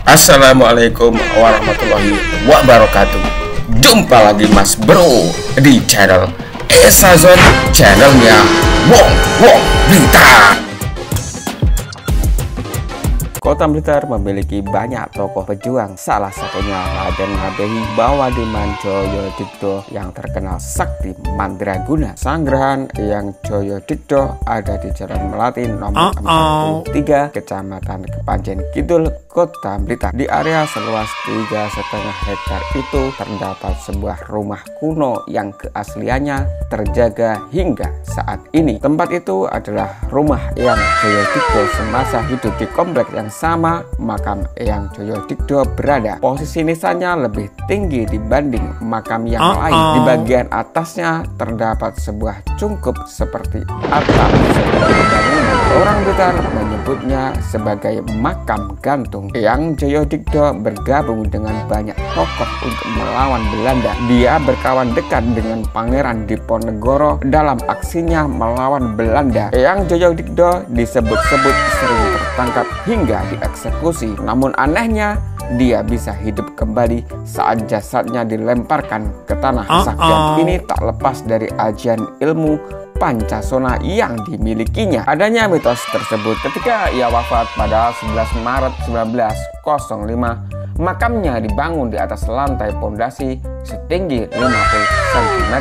Assalamualaikum warahmatullahi wabarakatuh. Jumpa lagi Mas Bro di channel Esazon, channelnya Wong Blitar. Kota Blitar memiliki banyak tokoh pejuang, salah satunya Raden Ngabei Bawadiman Joyodigdo yang terkenal sakti mandraguna. Sanggrahan Eyang Joyodigdo ada di Jalan Melati nomor 43, Kecamatan Kepanjen Kidul, Kota Blitar. Di area seluas 3,5 hektar itu terdapat sebuah rumah kuno yang keasliannya terjaga hingga saat ini. Tempat itu adalah rumah Eyang Joyodigdo semasa hidup. Di kompleks yang sama makam Eyang Joyodigdo berada. Posisi nisannya lebih tinggi dibanding makam yang lain. Di bagian atasnya terdapat sebuah cungkup seperti atap sebuah bangunan. Orang Blitar menyebutnya sebagai makam gantung. Eyang Joyodigdo bergabung dengan banyak tokoh untuk melawan Belanda. Dia berkawan dekat dengan Pangeran Diponegoro dalam aksinya melawan Belanda. Eyang Joyodigdo disebut-sebut sering tertangkap hingga dieksekusi. Namun anehnya, dia bisa hidup kembali saat jasadnya dilemparkan ke tanah. Kesaktian ini tak lepas dari ajian ilmu Pancasona yang dimilikinya. Adanya mitos tersebut ketika ia wafat pada 11 Maret 1905, makamnya dibangun di atas lantai pondasi setinggi 50 cm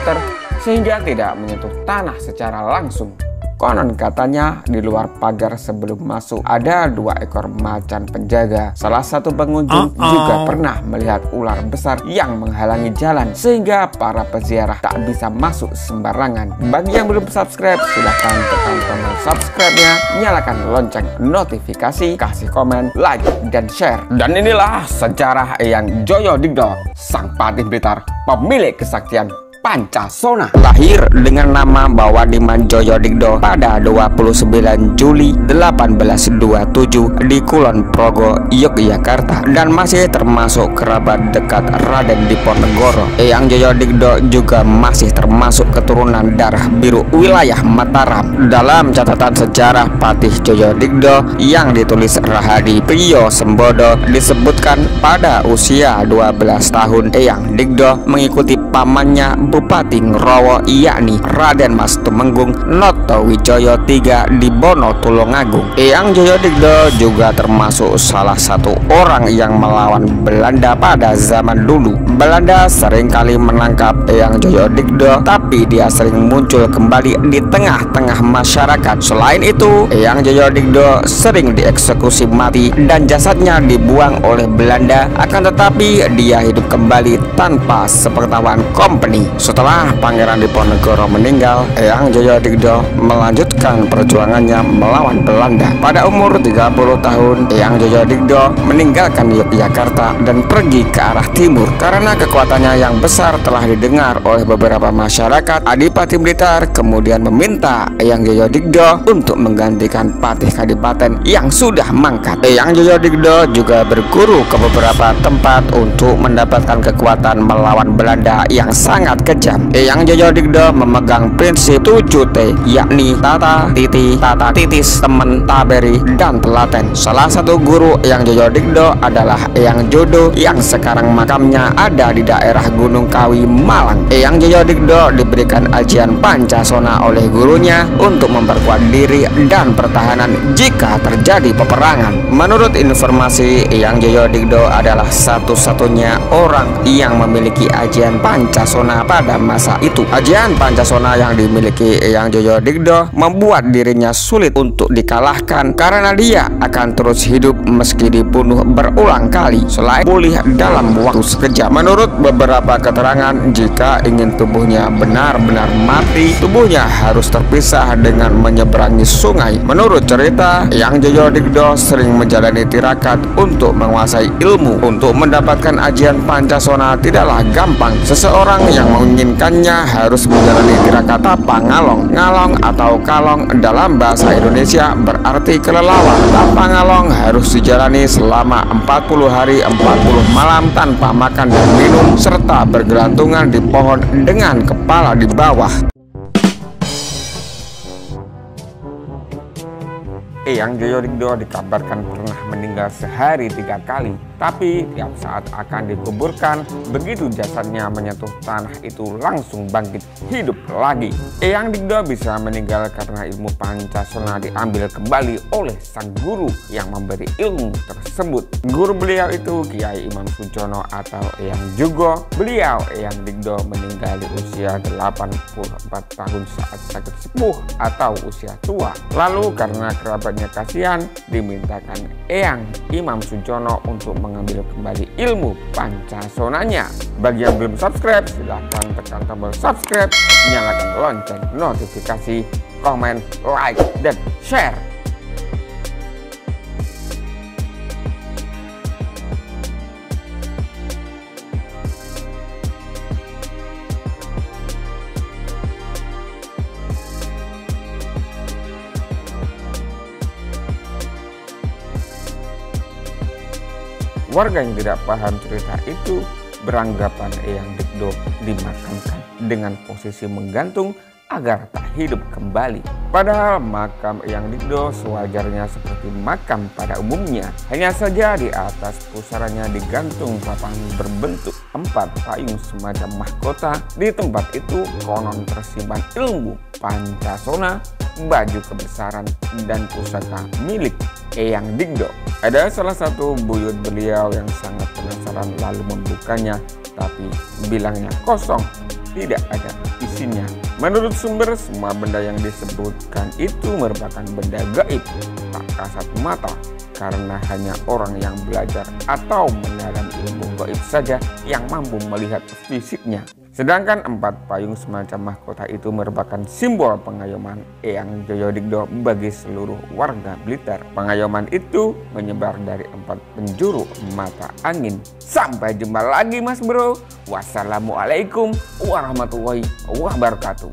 sehingga tidak menyentuh tanah secara langsung. Konon katanya di luar pagar sebelum masuk ada 2 ekor macan penjaga. Salah satu pengunjung juga pernah melihat ular besar yang menghalangi jalan sehingga para peziarah tak bisa masuk sembarangan. Bagi yang belum subscribe, silahkan tekan tombol subscribe-nya, nyalakan lonceng notifikasi, kasih komen, like, dan share. Dan inilah sejarah Eyang Joyodigdo, sang Patih Blitar, pemilik kesaktian Pancasona. Lahir dengan nama Bawadiman Joyodigdo pada 29 Juli 1827 di Kulon Progo, Yogyakarta, dan masih termasuk kerabat dekat Raden Diponegoro. Eyang Joyodigdo juga masih termasuk keturunan darah biru wilayah Mataram. Dalam catatan sejarah Patih Joyodigdo yang ditulis Rahadi Priyo Sembodo disebutkan pada usia 12 tahun Eyang Digdo mengikuti pamannya Bupati Ngrowo yakni Raden Mas Tumenggung Noto Wijaya III di Bono Tulungagung. Eyang Joyodigdo juga termasuk salah satu orang yang melawan Belanda pada zaman dulu. Belanda seringkali menangkap Eyang Joyodigdo, tapi dia sering muncul kembali di tengah-tengah masyarakat. Selain itu, Eyang Joyodigdo sering dieksekusi mati dan jasadnya dibuang oleh Belanda, akan tetapi dia hidup kembali tanpa sepengetahuan company. Setelah Pangeran Diponegoro meninggal, Eyang Joyodigdo melanjutkan perjuangannya melawan Belanda. Pada umur 30 tahun, Eyang Joyodigdo meninggalkan Yogyakarta dan pergi ke arah timur. Karena kekuatannya yang besar telah didengar oleh beberapa masyarakat, Adipati Blitar kemudian meminta Eyang Joyodigdo untuk menggantikan Patih Kadipaten yang sudah mangkat. Eyang Joyodigdo juga berguru ke beberapa tempat untuk mendapatkan kekuatan melawan Belanda yang sangat kejam. Eyang Joyodigdo memegang prinsip 7T, yakni tata, titi, tata titis, temen, taberi, dan telaten. Salah satu guru Eyang Joyodigdo adalah Eyang Jodo yang sekarang makamnya ada di daerah Gunung Kawi, Malang. Eyang Joyodigdo diberikan ajian Pancasona oleh gurunya untuk memperkuat diri dan pertahanan jika terjadi peperangan. Menurut informasi, Eyang Joyodigdo adalah satu-satunya orang yang memiliki ajian Pancasona pada masa itu. Ajian Pancasona yang dimiliki Eyang Joyodigdo membuat dirinya sulit untuk dikalahkan karena dia akan terus hidup meski dibunuh berulang kali selain pulih dalam waktu sekejap. Menurut beberapa keterangan, jika ingin tubuhnya benar-benar mati, tubuhnya harus terpisah dengan menyeberangi sungai. Menurut cerita, Eyang Joyodigdo sering menjalani tirakat untuk menguasai ilmu. Untuk mendapatkan ajian Pancasona tidaklah gampang. Seseorang yang menginginkannya harus menjalani tirakat tapa ngalong. Ngalong atau kalong dalam bahasa Indonesia berarti kelelawar. Tapa ngalong harus dijalani selama 40 hari 40 malam tanpa makan dan minum serta bergelantungan di pohon dengan kepala di bawah. Eyang Joyodigdo dikabarkan pernah meninggal sehari 3 kali, tapi tiap saat akan dikuburkan, begitu jasadnya menyentuh tanah itu langsung bangkit hidup lagi. Eyang Digdo bisa meninggal karena ilmu Pancasona diambil kembali oleh sang guru yang memberi ilmu tersebut. Guru beliau itu Kiai Imam Sujono atau Eyang Jugo. Beliau Eyang Digdo meninggal di usia 84 tahun saat sakit sepuh atau usia tua. Lalu karena kerabatnya kasihan, dimintakan Eyang Imam Sujono untuk mengambil kembali ilmu Pancasonanya. Bagi yang belum subscribe, silahkan tekan tombol subscribe, nyalakan lonceng notifikasi, komen, like, dan share. Warga yang tidak paham cerita itu beranggapan Eyang Digdo dimakamkan dengan posisi menggantung agar tak hidup kembali. Padahal makam Eyang Digdo sewajarnya seperti makam pada umumnya. Hanya saja di atas pusaranya digantung papan berbentuk 4 payung semacam mahkota. Di tempat itu konon tersimpan ilmu Pancasona, baju kebesaran, dan pusaka milik Eyang Digdo. Ada salah satu buyut beliau yang sangat penasaran lalu membukanya, tapi bilangnya kosong, tidak ada isinya. Menurut sumber, semua benda yang disebutkan itu merupakan benda gaib, tak kasat mata, karena hanya orang yang belajar atau mendalami ilmu gaib saja yang mampu melihat fisiknya. Sedangkan 4 payung semacam mahkota itu merupakan simbol pengayoman Eyang Joyodigdo bagi seluruh warga Blitar. Pengayoman itu menyebar dari 4 penjuru mata angin. Sampai jumpa lagi Mas Bro. Wassalamualaikum warahmatullahi wabarakatuh.